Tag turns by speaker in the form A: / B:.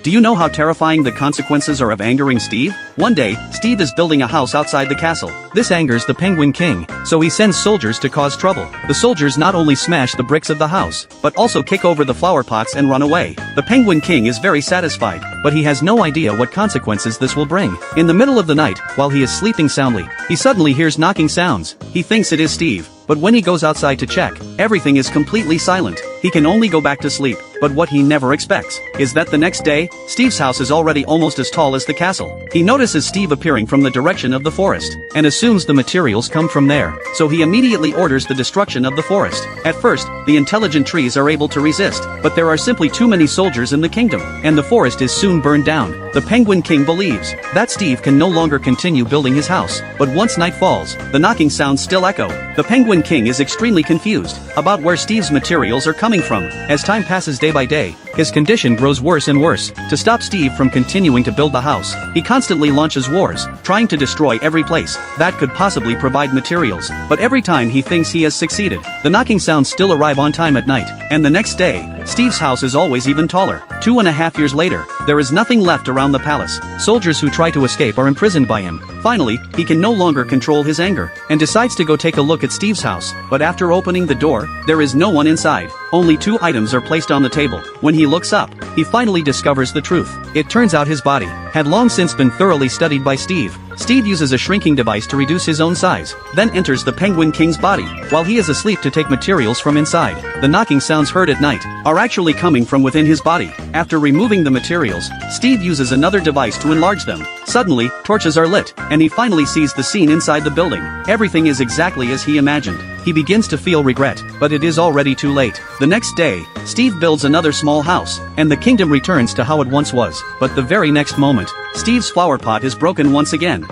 A: Do you know how terrifying the consequences are of angering Steve? One day, Steve is building a house outside the castle. This angers the Penguin King, so he sends soldiers to cause trouble. The soldiers not only smash the bricks of the house, but also kick over the flower pots and run away. The Penguin King is very satisfied, but he has no idea what consequences this will bring. In the middle of the night, while he is sleeping soundly, he suddenly hears knocking sounds. He thinks it is Steve, but when he goes outside to check, everything is completely silent. He can only go back to sleep, but what he never expects is that the next day, Steve's house is already almost as tall as the castle. He notices Steve appearing from the direction of the forest, and assumes the materials come from there, so he immediately orders the destruction of the forest. At first, the intelligent trees are able to resist, but there are simply too many soldiers in the kingdom, and the forest is soon burned down. The Penguin King believes that Steve can no longer continue building his house, but once night falls, the knocking sounds still echo. The Penguin King is extremely confused about where Steve's materials are coming from. As time passes day by day, his condition grows worse and worse. To stop Steve from continuing to build the house, he constantly launches wars, trying to destroy every place that could possibly provide materials. But every time he thinks he has succeeded, the knocking sounds still arrive on time at night, and the next day, Steve's house is always even taller. 2.5 years later, there is nothing left around the palace. Soldiers who try to escape are imprisoned by him. Finally, he can no longer control his anger, and decides to go take a look at Steve's house. But after opening the door, there is no one inside. Only 2 items are placed on the table. When he looks up, he finally discovers the truth. It turns out his body had long since been thoroughly studied by Steve. Steve uses a shrinking device to reduce his own size, then enters the Penguin King's body, while he is asleep to take materials from inside. The knocking sounds heard at night are actually coming from within his body. After removing the materials, Steve uses another device to enlarge them. Suddenly, torches are lit, and he finally sees the scene inside the building. Everything is exactly as he imagined. He begins to feel regret, but it is already too late. The next day, Steve builds another small house, and the kingdom returns to how it once was. But the very next moment, Steve's flower pot is broken once again.